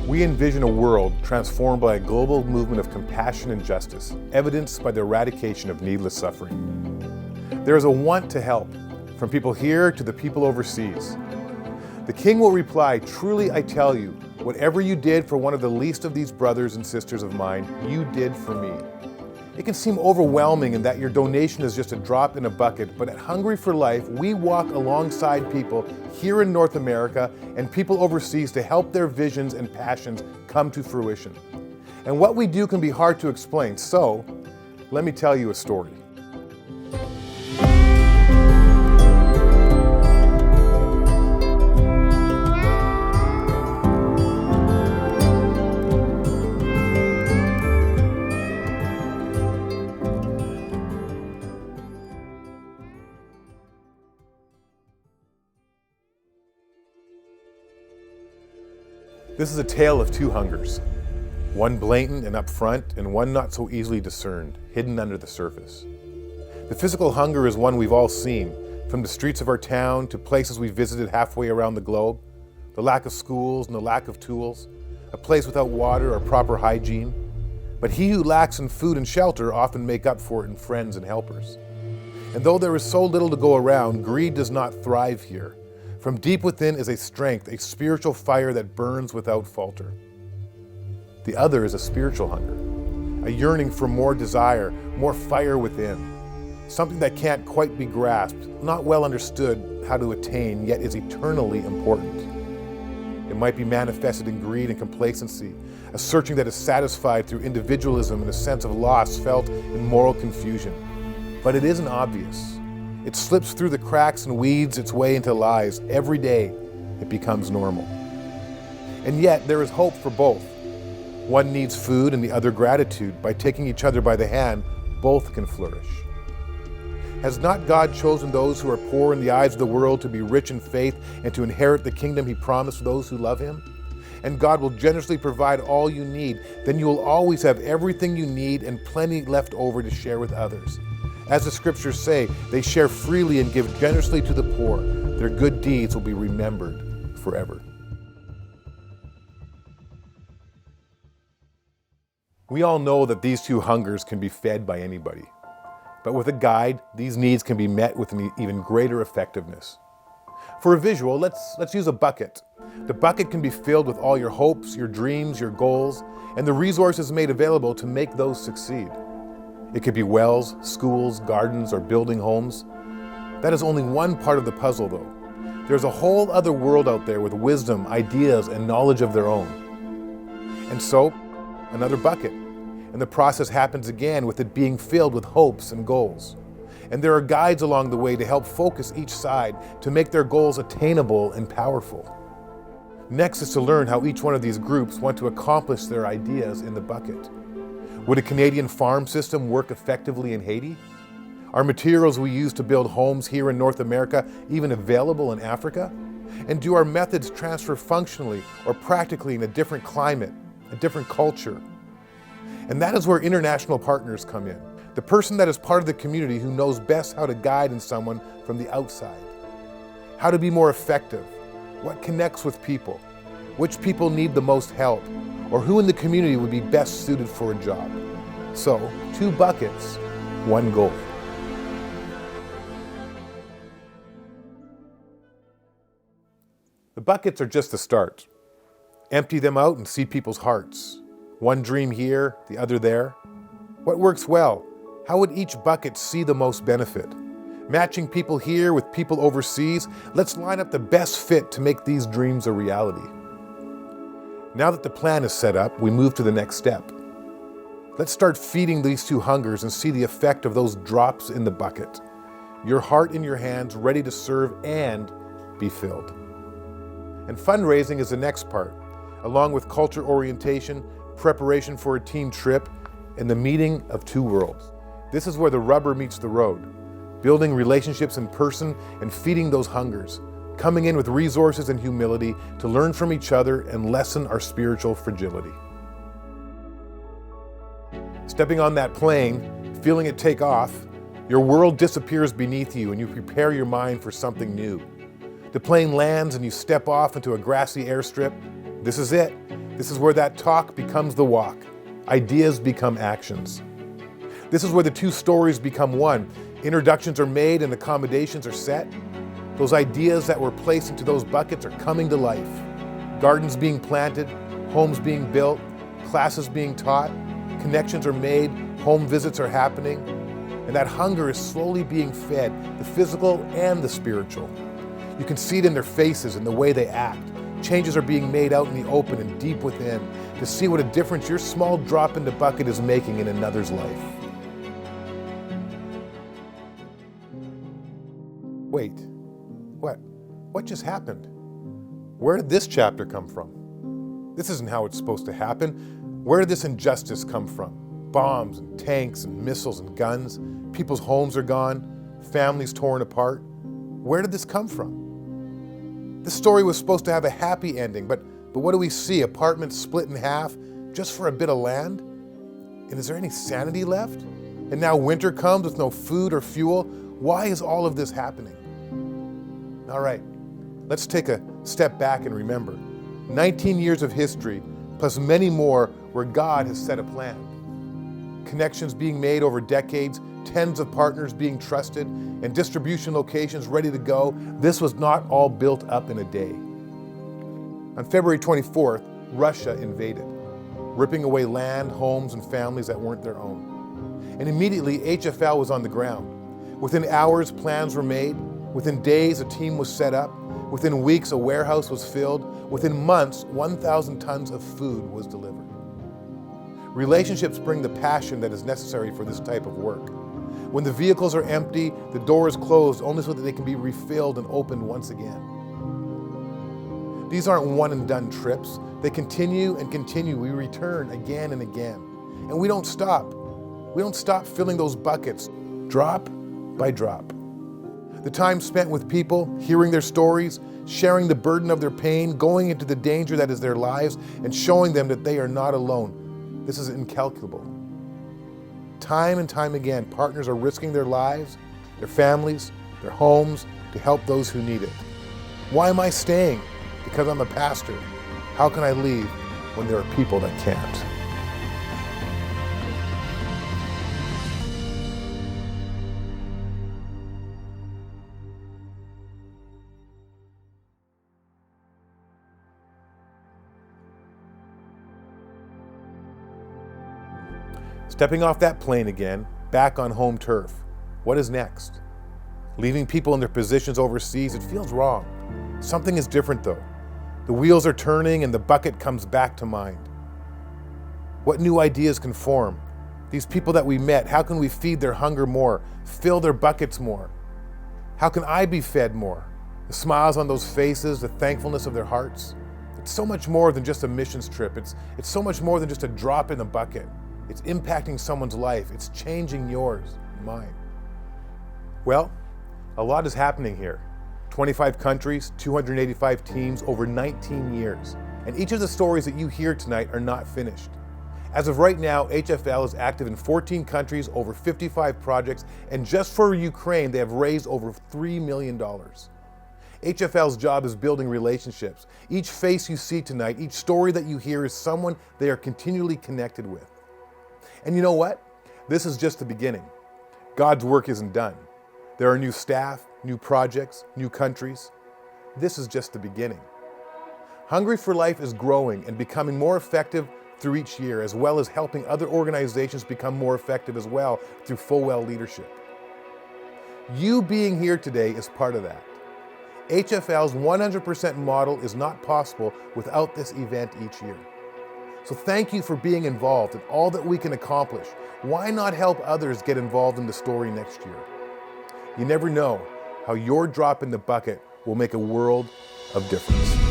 We envision a world transformed by a global movement of compassion and justice, evidenced by the eradication of needless suffering. There is a want to help, from people here to the people overseas. The King will reply, "Truly I tell you, whatever you did for one of the least of these brothers and sisters of mine, you did for me." It can seem overwhelming in that your donation is just a drop in a bucket, but at Hungry for Life, we walk alongside people here in North America and people overseas to help their visions and passions come to fruition. And what we do can be hard to explain, so let me tell you a story. This is a tale of two hungers, one blatant and upfront, and one not so easily discerned, hidden under the surface. The physical hunger is one we've all seen, from the streets of our town to places we visited halfway around the globe, the lack of schools and the lack of tools, a place without water or proper hygiene. But he who lacks in food and shelter often make up for it in friends and helpers. And though there is so little to go around, greed does not thrive here. From deep within is a strength, a spiritual fire that burns without falter. The other is a spiritual hunger, a yearning for more desire, more fire within, something that can't quite be grasped, not well understood how to attain, yet is eternally important. It might be manifested in greed and complacency, a searching that is satisfied through individualism and a sense of loss felt in moral confusion. But it isn't obvious. It slips through the cracks and weeds its way into lies. Every day, it becomes normal. And yet, there is hope for both. One needs food and the other gratitude. By taking each other by the hand, both can flourish. Has not God chosen those who are poor in the eyes of the world to be rich in faith and to inherit the kingdom He promised those who love Him? And God will generously provide all you need. Then you will always have everything you need and plenty left over to share with others. As the scriptures say, they share freely and give generously to the poor. Their good deeds will be remembered forever. We all know that these two hungers can be fed by anybody. But with a guide, these needs can be met with an even greater effectiveness. For a visual, let's use a bucket. The bucket can be filled with all your hopes, your dreams, your goals, and the resources made available to make those succeed. It could be wells, schools, gardens, or building homes. That is only one part of the puzzle, though. There's a whole other world out there with wisdom, ideas, and knowledge of their own. And so, another bucket. And the process happens again with it being filled with hopes and goals. And there are guides along the way to help focus each side to make their goals attainable and powerful. Next is to learn how each one of these groups want to accomplish their ideas in the bucket. Would a Canadian farm system work effectively in Haiti? Are materials we use to build homes here in North America even available in Africa? And do our methods transfer functionally or practically in a different climate, a different culture? And that is where international partners come in. The person that is part of the community who knows best how to guide in someone from the outside. How to be more effective, what connects with people, which people need the most help, or who in the community would be best suited for a job. So, two buckets, one goal. The buckets are just the start. Empty them out and see people's hearts. One dream here, the other there. What works well? How would each bucket see the most benefit? Matching people here with people overseas, let's line up the best fit to make these dreams a reality. Now that the plan is set up, we move to the next step. Let's start feeding these two hungers and see the effect of those drops in the bucket. Your heart in your hands, ready to serve and be filled. And fundraising is the next part, along with culture orientation, preparation for a team trip, and the meeting of two worlds. This is where the rubber meets the road, building relationships in person and feeding those hungers. Coming in with resources and humility to learn from each other and lessen our spiritual fragility. Stepping on that plane, feeling it take off, your world disappears beneath you and you prepare your mind for something new. The plane lands and you step off into a grassy airstrip. This is it. This is where that talk becomes the walk. Ideas become actions. This is where the two stories become one. Introductions are made and accommodations are set. Those ideas that were placed into those buckets are coming to life. Gardens being planted, homes being built, classes being taught, connections are made, home visits are happening, and that hunger is slowly being fed, the physical and the spiritual. You can see it in their faces and the way they act. Changes are being made out in the open and deep within to see what a difference your small drop in the bucket is making in another's life. Wait, what just happened? Where did this chapter come from? This isn't how it's supposed to happen. Where did this injustice come from? Bombs and tanks and missiles and guns. People's homes are gone. Families torn apart. Where did this come from? This story was supposed to have a happy ending, but what do we see? Apartments split in half just for a bit of land? And is there any sanity left? And now winter comes with no food or fuel. Why is all of this happening? All right, let's take a step back and remember. 19 years of history, plus many more where God has set a plan. Connections being made over decades, tens of partners being trusted, and distribution locations ready to go. This was not all built up in a day. On February 24th, Russia invaded, ripping away land, homes, and families that weren't their own. And immediately, HFL was on the ground. Within hours, plans were made. Within days, a team was set up. Within weeks, a warehouse was filled. Within months, 1,000 tons of food was delivered. Relationships bring the passion that is necessary for this type of work. When the vehicles are empty, the door is closed only so that they can be refilled and opened once again. These aren't one and done trips. They continue and continue. We return again and again. And we don't stop. We don't stop filling those buckets, drop by drop. The time spent with people, hearing their stories, sharing the burden of their pain, going into the danger that is their lives, and showing them that they are not alone. This is incalculable. Time and time again, partners are risking their lives, their families, their homes to help those who need it. Why am I staying? Because I'm a pastor. How can I leave when there are people that can't? Stepping off that plane again, back on home turf. What is next? Leaving people in their positions overseas, it feels wrong. Something is different though. The wheels are turning and the bucket comes back to mind. What new ideas can form? These people that we met, how can we feed their hunger more, fill their buckets more? How can I be fed more? The smiles on those faces, the thankfulness of their hearts. It's so much more than just a missions trip. It's so much more than just a drop in the bucket. It's impacting someone's life. It's changing yours, mine. Well, a lot is happening here. 25 countries, 285 teams, over 19 years. And each of the stories that you hear tonight are not finished. As of right now, HFL is active in 14 countries, over 55 projects, and just for Ukraine, they have raised over $3 million. HFL's job is building relationships. Each face you see tonight, each story that you hear is someone they are continually connected with. And you know what? This is just the beginning. God's work isn't done. There are new staff, new projects, new countries. This is just the beginning. Hungry for Life is growing and becoming more effective through each year, as well as helping other organizations become more effective as well through Full-Well leadership. You being here today is part of that. HFL's 100% model is not possible without this event each year. So thank you for being involved in all that we can accomplish. Why not help others get involved in the story next year? You never know how your drop in the bucket will make a world of difference.